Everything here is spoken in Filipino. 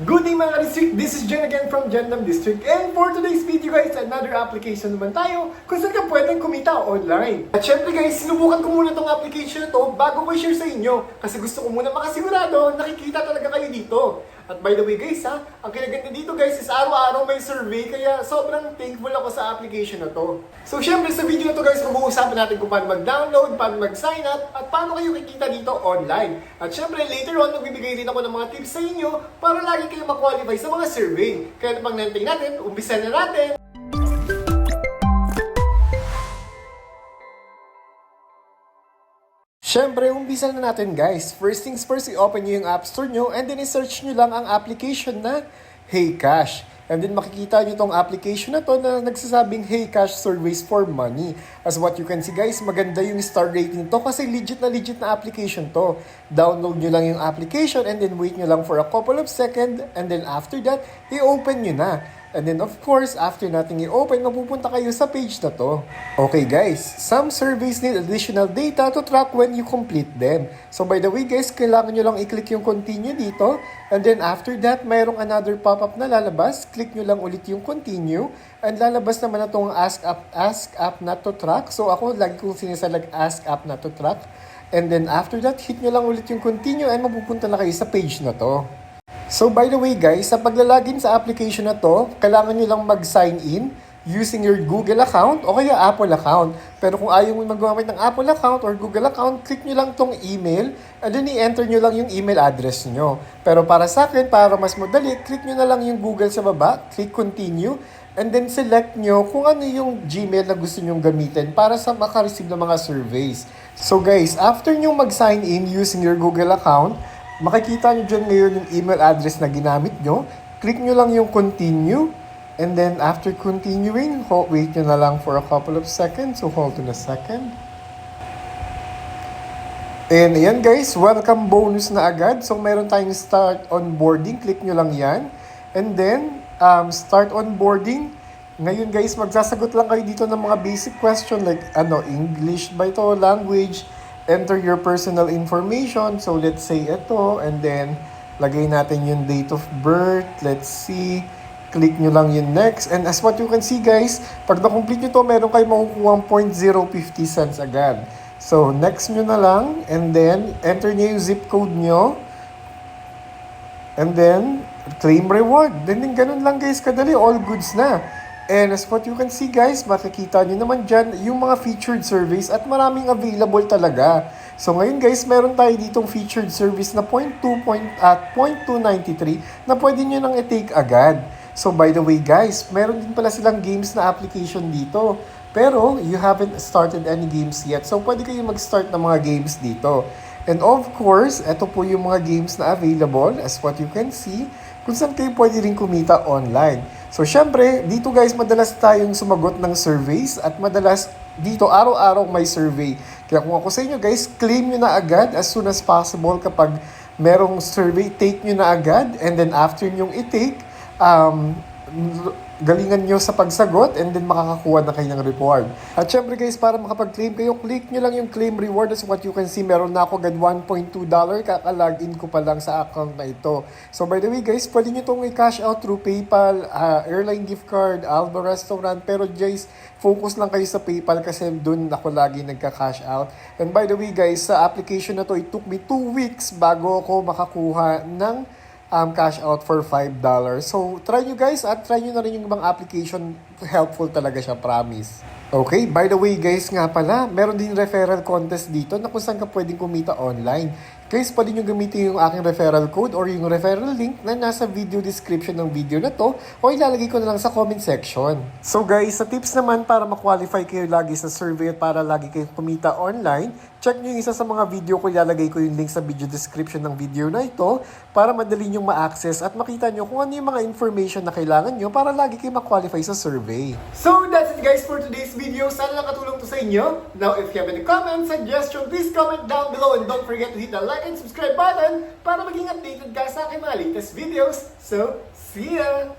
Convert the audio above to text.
Good day mga ka-district, this is Jen again from Jendam District, and for today's video guys, another application naman tayo kung saan ka pwedeng kumita online. At syempre guys, sinubukan ko muna tong application na to bago ko i-share sa inyo kasi gusto ko muna makasigurado nakikita talaga kayo dito. At by the way guys ang kinaganda dito guys is araw-araw may survey kaya sobrang thankful ako sa application na to. So syempre sa video na to guys, mag-uusapan natin kung paano mag-download, paano mag-sign up, at paano kayo kikita dito online. At syempre later on, magbibigay din ako ng mga tips sa inyo para lagi kayo ma-qualify sa mga survey. Kaya pang nantay natin, umpisa na natin! Siyempre, umpisa na natin guys. First things first, i-open nyo yung App Store nyo and then i-search nyo lang ang application na HeyCash. And then makikita nyo tong application na to na nagsasabing HeyCash Surveys for Money. As what you can see guys, maganda yung star rating to kasi legit na application to. Download nyo lang yung application and then wait nyo lang for a couple of seconds and then after that, i-open nyo na. And then of course, after nating i-open, mapupunta kayo sa page na to. Okay guys, some surveys need additional data to track when you complete them. So by the way guys, kailangan nyo lang i-click yung continue dito. And then after that, mayroong another pop-up na lalabas. Click nyo lang ulit yung continue. And lalabas naman na itong ask app not to track. So ako, lagi kong sinisalag ask app not to track. And then after that, hit nyo lang ulit yung continue and mapupunta na kayo sa page na to. So by the way guys, sa paglalagin sa application na to, kailangan nyo lang mag-sign in using your Google account o kaya Apple account. Pero kung ayaw mo maggamit ng Apple account or Google account, click nyo lang tong email and then i-enter nyo lang yung email address nyo. Pero para sa akin, para mas madali, click nyo na lang yung Google sa baba, click continue, and then select nyo kung ano yung Gmail na gusto nyong gamitin para sa makareceive ng mga surveys. So guys, after nyo mag-sign in using your Google account, makikita nyo dyan ngayon yung email address na ginamit nyo. Click nyo lang yung continue. And then after continuing, wait nyo na lang for a couple of seconds. So hold on a second. And ayan guys, welcome bonus na agad. So meron tayong start onboarding. Click nyo lang yan. And then, start onboarding. Ngayon guys, magsasagot lang kayo dito ng mga basic question like English ba ito, language, enter your personal information. So, let's say ito. And then, lagay natin yung date of birth. Let's see. Click nyo lang yung next. And as what you can see guys, pag na-complete nyo to, meron kayo makukuha 0.050 cents agad. So, next nyo na lang. And then, enter nyo yung zip code nyo. And then, claim reward. Then, ganun lang guys, kadali. All goods na. And as what you can see guys, makikita nyo naman dyan yung mga featured surveys at maraming available talaga. So ngayon guys, meron tayo ditong featured service na 0.293 na pwede nyo nang i-take agad. So by the way guys, meron din pala silang games na application dito. Pero you haven't started any games yet. So pwede kayo mag-start ng mga games dito. And of course, ito po yung mga games na available as what you can see kung saan kayo pwede rin kumita online. So, syempre, dito guys, madalas tayong sumagot ng surveys at madalas dito, araw-araw may survey. Kaya kung ako sa inyo guys, claim nyo na agad as soon as possible kapag merong survey, take nyo na agad. And then after nyong i-take, galingan nyo sa pagsagot and then makakakuha na kayo ng reward. At syempre guys, para makapag-claim kayo, click nyo lang yung claim reward. As what you can see, meron na ako agad $1.2. Kaka-login ko pa lang sa account na ito. So by the way guys, pwede nyo itong i-cash out through PayPal, airline gift card, Alba Restaurant. Pero guys, focus lang kayo sa PayPal kasi dun ako lagi nagka-cash out. And by the way guys, sa application na to, it took me 2 weeks bago ako makakuha ng cash out for $5. So, try nyo guys at try nyo na rin yung ibang application. Helpful talaga siya, promise. Okay, by the way guys nga pala, meron din referral contest dito na kung saan ka pwedeng kumita online. Guys, pwede nyo gamitin yung aking referral code or yung referral link na nasa video description ng video na to o ilalagay ko na lang sa comment section. So guys, sa tips naman para ma-qualify kayo lagi sa survey at para lagi kayo kumita online, check nyo yung isa sa mga video ko, ilalagay ko yung link sa video description ng video na ito para madali nyong ma-access at makita nyo kung ano yung mga information na kailangan nyo para lagi kayo ma-qualify sa survey. So that's it guys for today's video. Sana nakatulong to sa inyo. Now if you have any comments, suggestion, please comment down below and don't forget to hit the like and subscribe button para maging updated ka sa aking mga latest videos. So, see ya!